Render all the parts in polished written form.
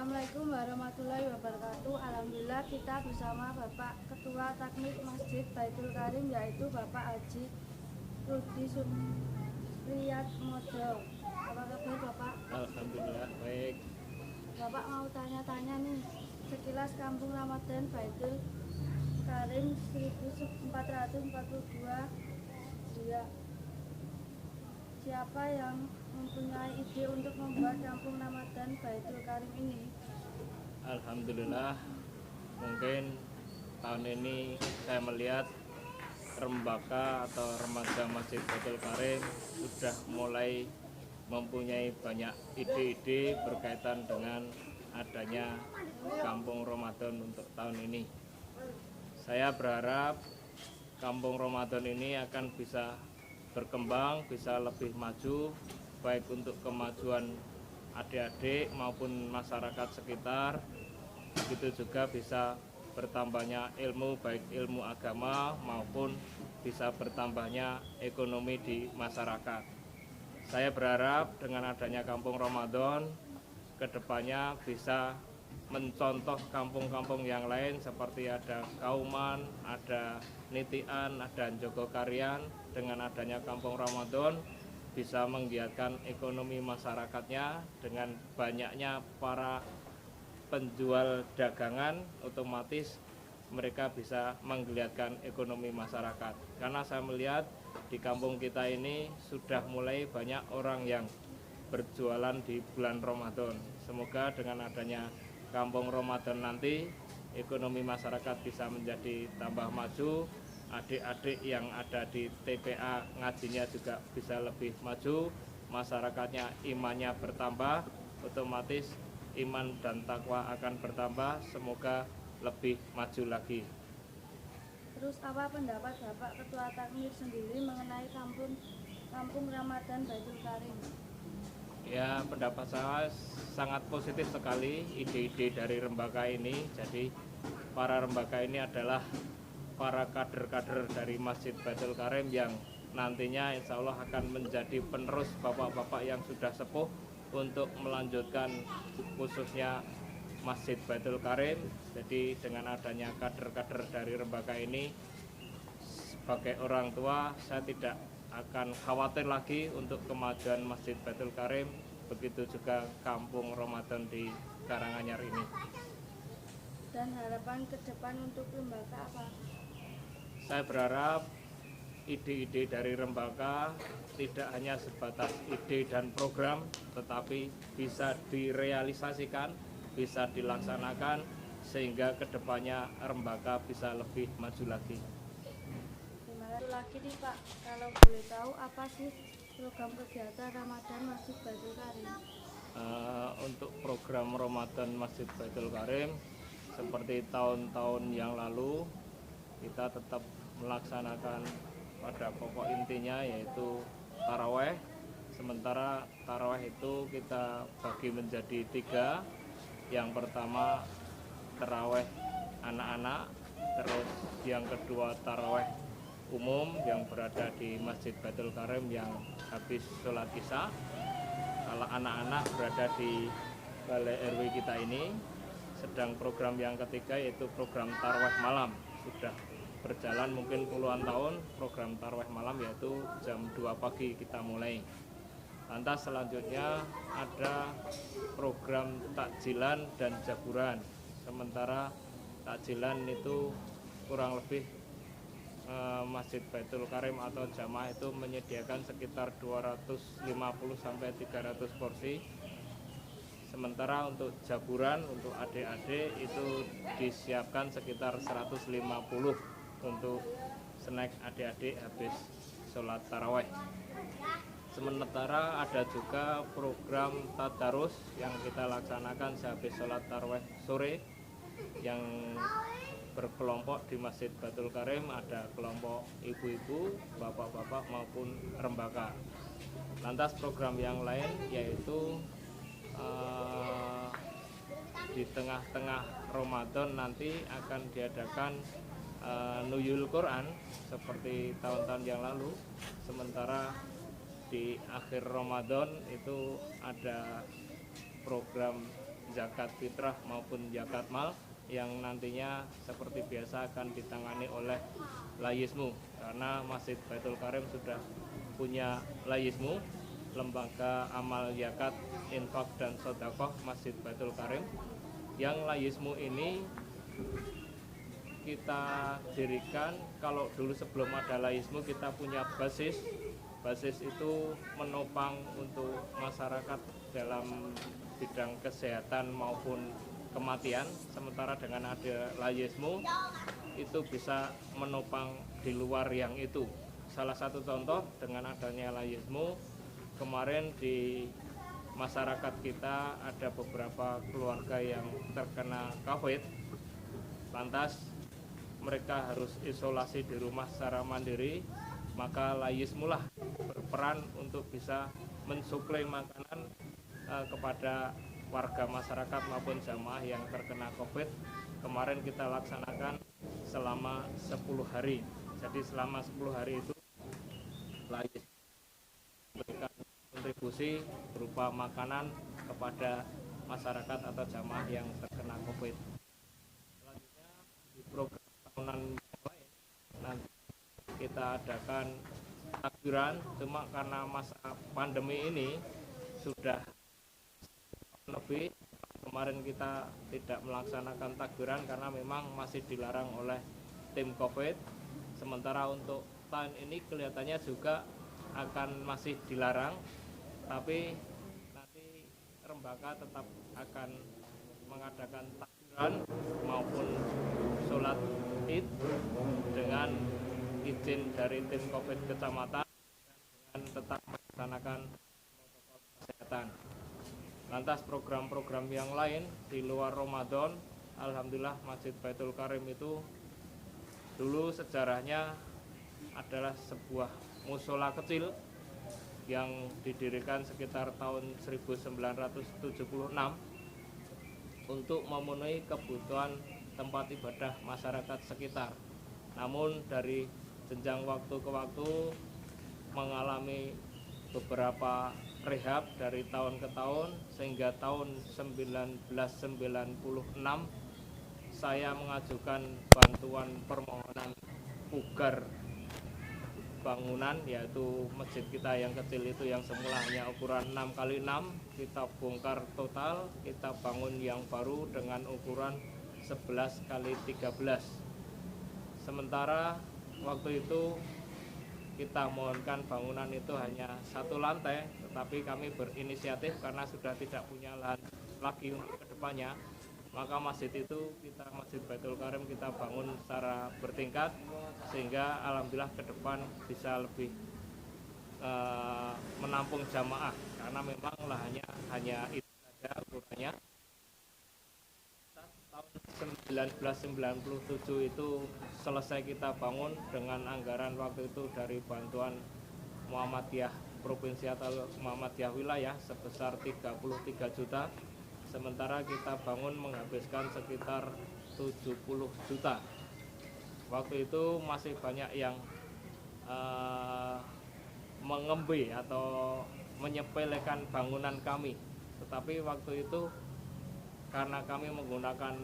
Assalamualaikum warahmatullahi wabarakatuh. Alhamdulillah kita bersama Bapak Ketua Takmir Masjid Baitul Karim, yaitu Bapak Haji Rudi Supriyatmojo. Apa kabar Bapak? Alhamdulillah baik. Bapak mau tanya-tanya nih, sekilas Kampung Ramadan Baitul Karim 1442 Hijriah. Siapa yang mempunyai ide untuk membuat Kampung Ramadan Baitul Karim ini? Alhamdulillah, mungkin tahun ini saya melihat rembaka atau remaja Masjid Baitul Karim sudah mulai mempunyai banyak ide-ide berkaitan dengan adanya Kampung Ramadan untuk tahun ini. Saya berharap Kampung Ramadan ini akan bisa berkembang, bisa lebih maju, baik untuk kemajuan adik-adik maupun masyarakat sekitar. Begitu juga bisa bertambahnya ilmu, baik ilmu agama maupun bisa bertambahnya ekonomi di masyarakat. Saya berharap dengan adanya Kampung Ramadan, kedepannya bisa mencontoh kampung-kampung yang lain seperti ada Kauman, ada Nitian, ada Jogokarian. Dengan adanya Kampung Ramadan bisa menggiatkan ekonomi masyarakatnya dengan banyaknya para penjual dagangan, otomatis mereka bisa menggeliatkan ekonomi masyarakat. Karena saya melihat di kampung kita ini sudah mulai banyak orang yang berjualan di bulan Ramadan. Semoga dengan adanya Kampung Ramadan nanti ekonomi masyarakat bisa menjadi tambah maju, adik-adik yang ada di TPA ngajinya juga bisa lebih maju, masyarakatnya imannya bertambah, otomatis iman dan takwa akan bertambah, semoga lebih maju lagi. Terus apa pendapat Bapak Ketua Takmir sendiri mengenai Kampung Ramadan Baitul Karim? Ya, pendapat saya sangat positif sekali ide-ide dari Rembaka ini. Jadi para Rembaka ini adalah para kader-kader dari Masjid Baitul Karim yang nantinya insya Allah akan menjadi penerus bapak-bapak yang sudah sepuh untuk melanjutkan khususnya Masjid Baitul Karim. Jadi dengan adanya kader-kader dari Rembaka ini, sebagai orang tua saya tidak akan khawatir lagi untuk kemajuan Masjid Baitul Karim, begitu juga Kampung Ramadan di Karanganyar ini. Dan harapan ke depan untuk Rembaka apa? Saya berharap ide-ide dari Rembaka tidak hanya sebatas ide dan program, tetapi bisa direalisasikan, bisa dilaksanakan, sehingga kedepannya Rembaka bisa lebih maju lagi. Satu lagi nih Pak, kalau boleh tahu apa sih program kegiatan Ramadan Masjid Baitul Karim? Untuk program Ramadan Masjid Baitul Karim, seperti tahun-tahun yang lalu, kita tetap melaksanakan pada pokok intinya yaitu taraweh. Sementara taraweh itu kita bagi menjadi 3. Yang pertama taraweh anak-anak, terus yang kedua taraweh umum yang berada di Masjid Baitul Karim yang habis sholat isya. Kalau anak-anak berada di balai RW kita ini. Sedang program yang ketiga yaitu program taraweh malam, sudah berjalan mungkin puluhan tahun. Program taraweh malam yaitu jam 2 pagi kita mulai. Lantas selanjutnya ada program takjilan dan jaburan. Sementara takjilan itu kurang lebih Masjid Baitul Karim atau jamaah itu menyediakan sekitar 250 sampai 300 porsi. Sementara untuk jaburan untuk adik-adik itu disiapkan sekitar 150 untuk snack adik-adik habis sholat taraweh. Sementara ada juga program tadarus yang kita laksanakan sehabis sholat taraweh sore, yang berkelompok di Masjid Baitul Karim, ada kelompok ibu-ibu, bapak-bapak maupun Rembaka. Lantas program yang lain yaitu di tengah-tengah Ramadan nanti akan diadakan Nuyul Quran seperti tahun-tahun yang lalu. Sementara di akhir Ramadan itu ada program zakat fitrah maupun zakat mal yang nantinya seperti biasa akan ditangani oleh Layismu, karena Masjid Baitul Karim sudah punya Layismu, lembaga amal zakat, infak dan sedekah Masjid Baitul Karim. Yang Layismu ini kita dirikan, kalau dulu sebelum ada Layismu kita punya basis itu menopang untuk masyarakat dalam bidang kesehatan maupun kematian. Sementara dengan ada Layismu itu bisa menopang di luar yang itu. Salah satu contoh dengan adanya Layismu, kemarin di masyarakat kita ada beberapa keluarga yang terkena COVID, lantas mereka harus isolasi di rumah secara mandiri, maka Layismu lah berperan untuk bisa mensuplai makanan kepada warga masyarakat maupun jamaah yang terkena COVID. Kemarin kita laksanakan selama 10 hari. Jadi selama 10 hari itu Layismu memberikan kontribusi berupa makanan kepada masyarakat atau jamaah yang terkena COVID. Selanjutnya di program tahunan yang lain nanti kita adakan takbiran, cuma karena masa pandemi ini sudah lebih, kemarin kita tidak melaksanakan takbiran karena memang masih dilarang oleh tim COVID. Sementara untuk tahun ini kelihatannya juga akan masih dilarang, tapi nanti Rembaka tetap akan mengadakan takbiran maupun sholat id dengan izin dari tim COVID kecamatan dan tetap melaksanakan protokol kesehatan. Lantas program-program yang lain di luar Ramadan, alhamdulillah Masjid Baitul Karim itu dulu sejarahnya adalah sebuah musola kecil yang didirikan sekitar tahun 1976 untuk memenuhi kebutuhan tempat ibadah masyarakat sekitar. Namun dari jenjang waktu ke waktu mengalami beberapa rehab dari tahun ke tahun, sehingga tahun 1996 saya mengajukan bantuan permohonan pugar bangunan, yaitu masjid kita yang kecil itu yang semula hanya ukuran 6x6, kita bongkar total, kita bangun yang baru dengan ukuran 11x13. Sementara waktu itu kita mohonkan bangunan itu hanya 1 lantai, tetapi kami berinisiatif karena sudah tidak punya lahan lagi untuk kedepannya, maka masjid itu Masjid Baitul Karim kita bangun secara bertingkat, sehingga alhamdulillah ke depan bisa lebih menampung jamaah, karena memang lahannya hanya itu saja ukurannya. Tahun 1997 itu selesai kita bangun dengan anggaran waktu itu dari bantuan Muhammadiyah Provinsi atau Muhammadiyah Wilayah sebesar 33 juta. Sementara kita bangun menghabiskan sekitar 70 juta. Waktu itu masih banyak yang mengembe atau menyepelekan bangunan kami. Tetapi waktu itu karena kami menggunakan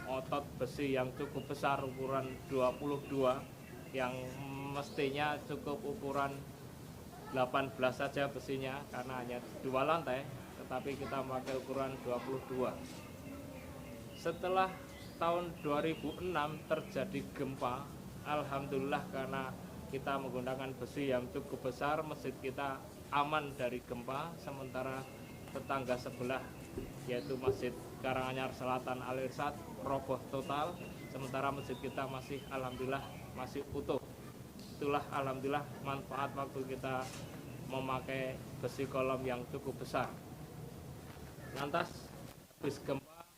otot besi yang cukup besar, ukuran 22, yang mestinya cukup ukuran 18 saja besinya karena hanya 2 lantai, tetapi kita pakai ukuran 22. Setelah tahun 2006 terjadi gempa, alhamdulillah karena kita menggunakan besi yang cukup besar, masjid kita aman dari gempa. Sementara tetangga sebelah yaitu Masjid Karanganyar Selatan Al Irsyad roboh total, sementara masjid kita masih alhamdulillah masih utuh. Itulah alhamdulillah manfaat waktu kita memakai besi kolom yang cukup besar. Lantas habis gempa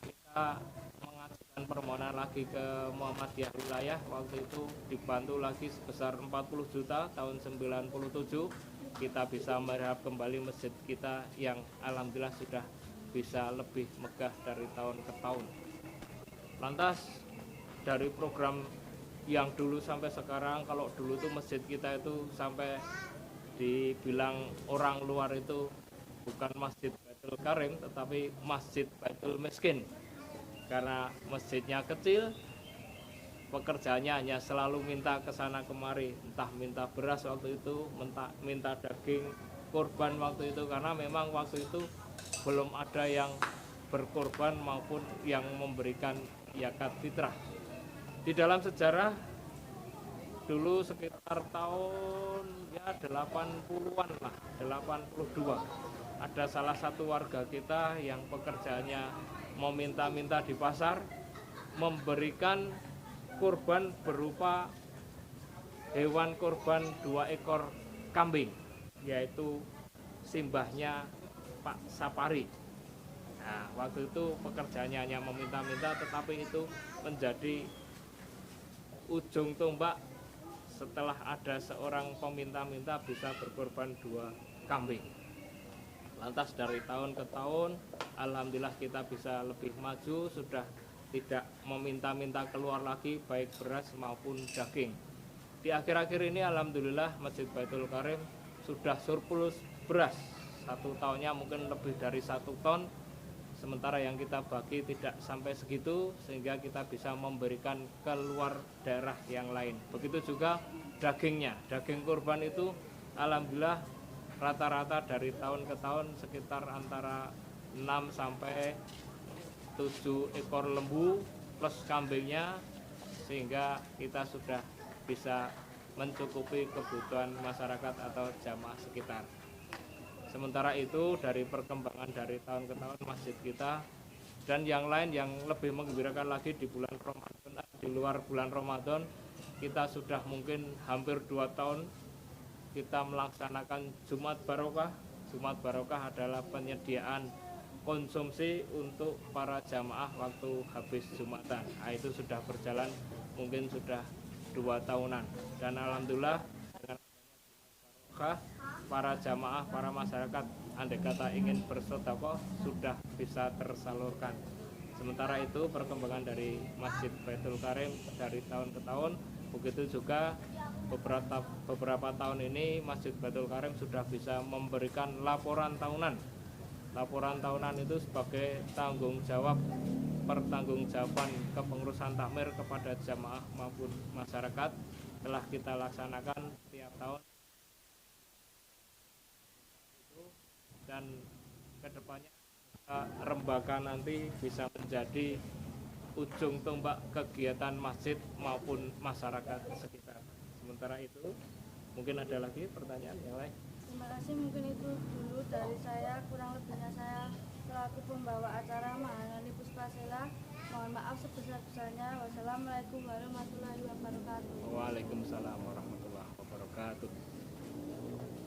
kita mengajukan permohonan lagi ke Muhammadiyah Wilayah, waktu itu dibantu lagi sebesar 40 juta. Tahun 97 kita bisa merehab kembali masjid kita yang alhamdulillah sudah bisa lebih megah dari tahun ke tahun. Lantas dari program yang dulu sampai sekarang, kalau dulu tuh masjid kita itu sampai dibilang orang luar itu bukan Masjid Baitul Baitul Karim tetapi Masjid Baitul Miskin. Karena masjidnya kecil, pekerjaannya hanya selalu minta ke sana kemari, entah minta beras waktu itu, minta daging kurban waktu itu, karena memang waktu itu belum ada yang berkorban maupun yang memberikan zakat fitrah. Di dalam sejarah dulu sekitar tahun ya 80-an lah, 82, ada salah satu warga kita yang pekerjaannya meminta-minta di pasar, memberikan kurban berupa hewan kurban 2 ekor kambing, yaitu simbahnya Pak Sapari. Nah, waktu itu pekerjaannya hanya meminta-minta, tetapi itu menjadi ujung tombak setelah ada seorang peminta-minta bisa berkorban 2 kambing. Lantas dari tahun ke tahun, alhamdulillah kita bisa lebih maju, sudah tidak meminta-minta keluar lagi baik beras maupun daging. Di akhir-akhir ini alhamdulillah Masjid Baitul Karim sudah surplus beras. 1 tahunnya mungkin lebih dari 1 ton, sementara yang kita bagi tidak sampai segitu, sehingga kita bisa memberikan keluar daerah yang lain. Begitu juga dagingnya, daging kurban itu alhamdulillah rata-rata dari tahun ke tahun sekitar antara 6 sampai 7 ekor lembu plus kambingnya, sehingga kita sudah bisa mencukupi kebutuhan masyarakat atau jamaah sekitar. Sementara itu dari perkembangan dari tahun ke tahun masjid kita dan yang lain yang lebih menggembirakan lagi di bulan Ramadan, di luar bulan Ramadan, kita sudah mungkin hampir 2 tahun kita melaksanakan Jumat Barokah. Jumat Barokah adalah penyediaan konsumsi untuk para jamaah waktu habis Jumatan. Nah, itu sudah berjalan mungkin sudah 2 tahunan, dan alhamdulillah dengan Jumat Barokah para jamaah, para masyarakat andai kata ingin bersedekah sudah bisa tersalurkan. Sementara itu perkembangan dari Masjid Baitul Karim dari tahun ke tahun, begitu juga beberapa tahun ini Masjid Baitul Karim sudah bisa memberikan laporan tahunan. Laporan tahunan itu sebagai tanggung jawab pertanggungjawaban kepengurusan takmir kepada jamaah maupun masyarakat, telah kita laksanakan setiap tahun, dan kedepannya Rembaka nanti bisa menjadi ujung tombak kegiatan masjid maupun masyarakat sekitar. Sementara itu mungkin ada lagi pertanyaan yang lain. Terima kasih, mungkin itu dulu dari saya, kurang lebihnya saya selaku pembawa acara Maharani Puspasela. Mohon maaf sebesar-besarnya. Wassalamualaikum warahmatullahi wabarakatuh. Waalaikumsalam warahmatullahi wabarakatuh.